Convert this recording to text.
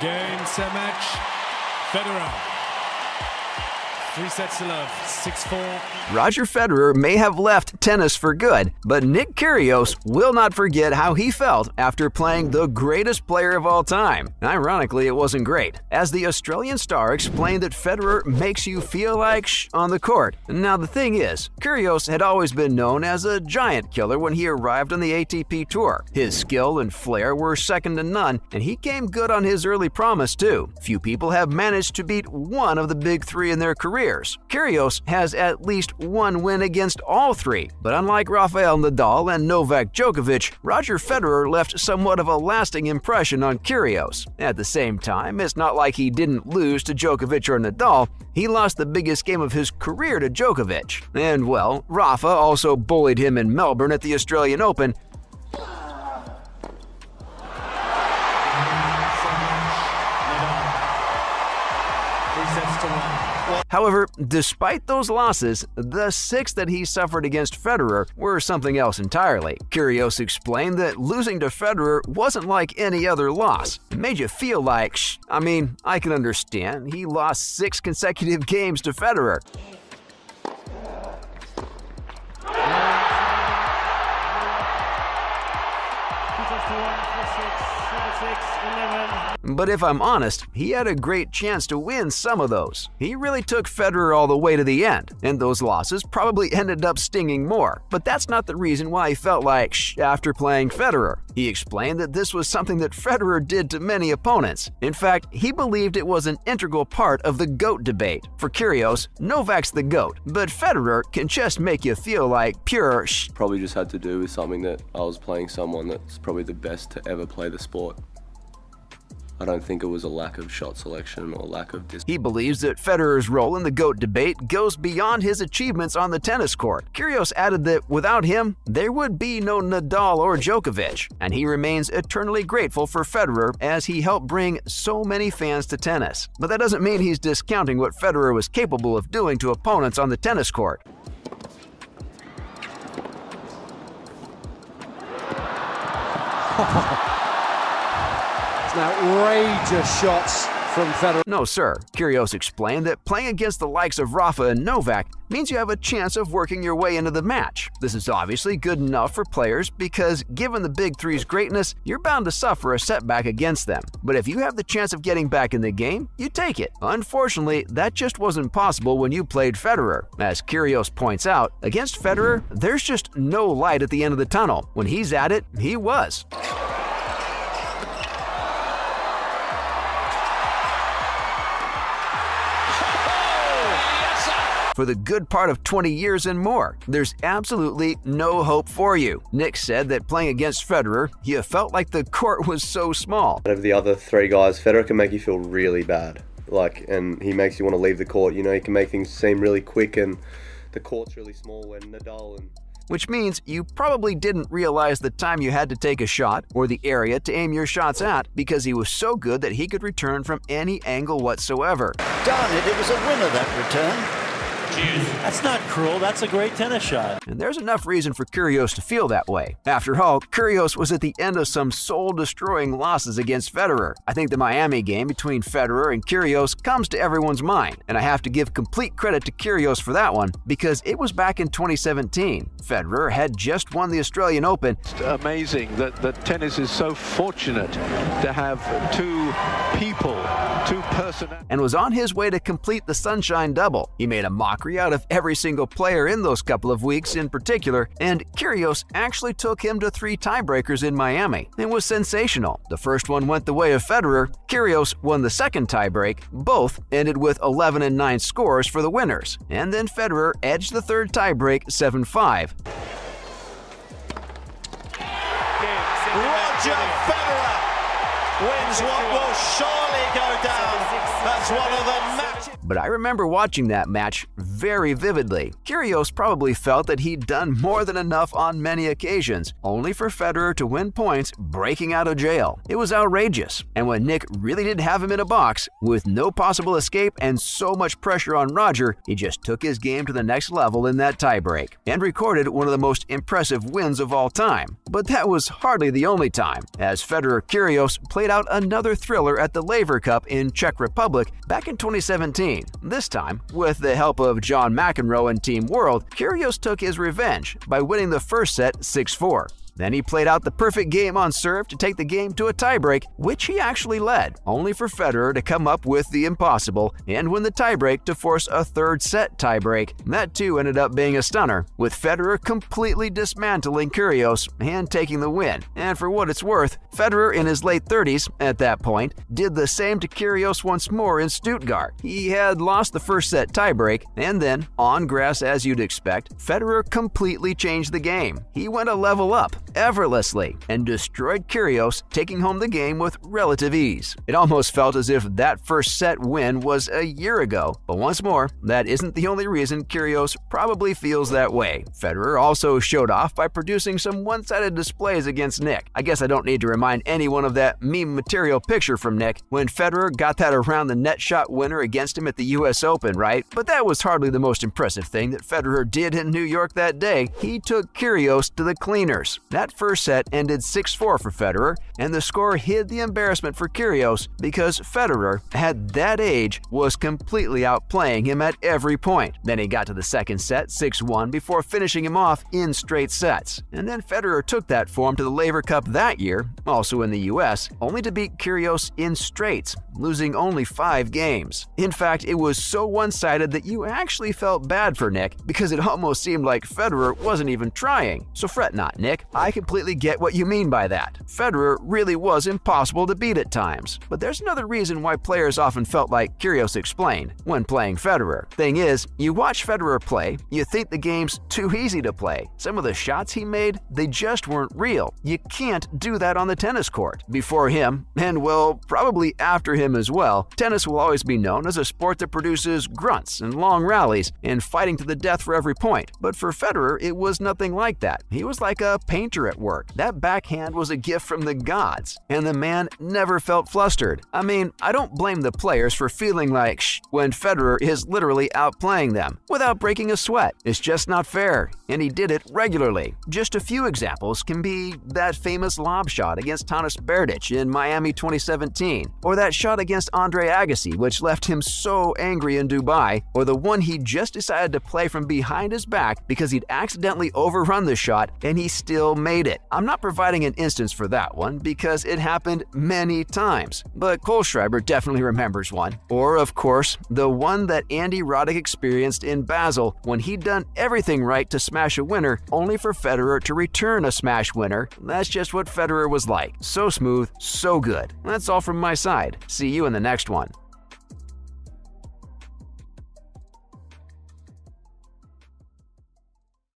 Game, set match. Federer. 3 sets to love, 6-4. Roger Federer may have left tennis for good, but Nick Kyrgios will not forget how he felt after playing the greatest player of all time. Ironically, it wasn't great, as the Australian star explained that Federer makes you feel like shh on the court. Now the thing is, Kyrgios had always been known as a giant killer when he arrived on the ATP Tour. His skill and flair were second to none, and he came good on his early promise too. Few people have managed to beat one of the big three in their career. Kyrgios has at least one win against all three, but unlike Rafael Nadal and Novak Djokovic, Roger Federer left somewhat of a lasting impression on Kyrgios. At the same time, it's not like he didn't lose to Djokovic or Nadal. He lost the biggest game of his career to Djokovic. And well, Rafa also bullied him in Melbourne at the Australian Open. However, despite those losses, the 6 that he suffered against Federer were something else entirely. Kyrgios explained that losing to Federer wasn't like any other loss. It made you feel like, I mean, I can understand. He lost 6 consecutive games to Federer. But if I'm honest, he had a great chance to win some of those. He really took Federer all the way to the end, and those losses probably ended up stinging more. But that's not the reason why he felt like shh after playing Federer. He explained that this was something that Federer did to many opponents. In fact, he believed it was an integral part of the GOAT debate. For Kyrgios, Novak's the GOAT, but Federer can just make you feel like pure shh. Probably just had to do with something that I was playing someone that's probably the best to ever play the sport. I don't think it was a lack of shot selection or lack of discipline. He believes that Federer's role in the GOAT debate goes beyond his achievements on the tennis court. Kyrgios added that without him, there would be no Nadal or Djokovic, and he remains eternally grateful for Federer as he helped bring so many fans to tennis. But that doesn't mean he's discounting what Federer was capable of doing to opponents on the tennis court. Outrageous shots from Federer. No, sir. Kyrgios explained that playing against the likes of Rafa and Novak means you have a chance of working your way into the match. This is obviously good enough for players because given the Big Three's greatness, you're bound to suffer a setback against them. But if you have the chance of getting back in the game, you take it. Unfortunately, that just wasn't possible when you played Federer. As Kyrgios points out, against Federer, there's just no light at the end of the tunnel. When he's at it, he was. For the good part of 20 years and more, there's absolutely no hope for you. Nick said that playing against Federer, he felt like the court was so small. Out of the other 3 guys, Federer can make you feel really bad. And he makes you want to leave the court. You know, he can make things seem really quick and the court's really small when Nadal and... Which means you probably didn't realize the time you had to take a shot or the area to aim your shots at because he was so good that he could return from any angle whatsoever. Darn it, it was a winner, that return. That's not cruel, that's a great tennis shot. And there's enough reason for Kyrgios to feel that way. After all, Kyrgios was at the end of some soul-destroying losses against Federer. I think the Miami game between Federer and Kyrgios comes to everyone's mind, and I have to give complete credit to Kyrgios for that one because it was back in 2017. Federer had just won the Australian Open. It's amazing that tennis is so fortunate to have 2 people, 2 personalities. And was on his way to complete the Sunshine Double. He made a mockery out of every single player in those couple of weeks in particular, and Kyrgios actually took him to 3 tiebreakers in Miami. It was sensational. The first one went the way of Federer. Kyrgios won the second tiebreak. Both ended with 11-9 scores for the winners. And then Federer edged the third tiebreak 7-5. Roger Federer wins what will surely go down as one of the matches. But I remember watching that match very vividly. Kyrgios probably felt that he'd done more than enough on many occasions, only for Federer to win points breaking out of jail. It was outrageous. And when Nick really did have him in a box, with no possible escape and so much pressure on Roger, he just took his game to the next level in that tiebreak and recorded one of the most impressive wins of all time. But that was hardly the only time, as Federer-Kyrgios played played out another thriller at the Laver Cup in Czech Republic back in 2017. This time, with the help of John McEnroe and Team World, Kyrgios took his revenge by winning the first set 6-4. Then he played out the perfect game on serve to take the game to a tiebreak, which he actually led, only for Federer to come up with the impossible and win the tiebreak to force a third set tiebreak. That too ended up being a stunner, with Federer completely dismantling Kyrgios and taking the win. And for what it's worth, Federer in his late 30s at that point did the same to Kyrgios once more in Stuttgart. He had lost the first set tiebreak, and then, on grass as you'd expect, Federer completely changed the game. He went a level up, effortlessly, and destroyed Kyrgios, taking home the game with relative ease. It almost felt as if that first set win was a year ago, but once more, that isn't the only reason Kyrgios probably feels that way. Federer also showed off by producing some one-sided displays against Nick. I guess I don't need to remind anyone of that meme material picture from Nick when Federer got that around the net shot winner against him at the US Open, right? But that was hardly the most impressive thing that Federer did in New York that day. He took Kyrgios to the cleaners. That first set ended 6-4 for Federer, and the score hid the embarrassment for Kyrgios because Federer, at that age, was completely outplaying him at every point. Then he got to the second set 6-1 before finishing him off in straight sets. And then Federer took that form to the Laver Cup that year, also in the US, only to beat Kyrgios in straights, losing only 5 games. In fact, it was so one-sided that you actually felt bad for Nick because it almost seemed like Federer wasn't even trying. So fret not, Nick. I completely get what you mean by that. Federer really was impossible to beat at times. But there's another reason why players often felt like Kyrgios explained when playing Federer. Thing is, you watch Federer play, you think the game's too easy to play. Some of the shots he made, they just weren't real. You can't do that on the tennis court. Before him, and well, probably after him as well, tennis will always be known as a sport that produces grunts and long rallies and fighting to the death for every point. But for Federer, it was nothing like that. He was like a painter at work. That backhand was a gift from the gods, and the man never felt flustered. I mean, I don't blame the players for feeling like shh when Federer is literally outplaying them without breaking a sweat. It's just not fair, and he did it regularly. Just a few examples can be that famous lob shot against Tanis Berdych in Miami 2017, or that shot against Andre Agassi, which left him so angry in Dubai, or the one he just decided to play from behind his back because he'd accidentally overrun the shot and he still made it. I'm not providing an instance for that one because it happened many times, but Kohlschreiber definitely remembers one. Or, of course, the one that Andy Roddick experienced in Basel when he'd done everything right to smash a winner, only for Federer to return a smash winner. That's just what Federer was like. So smooth, so good. That's all from my side. See you in the next one.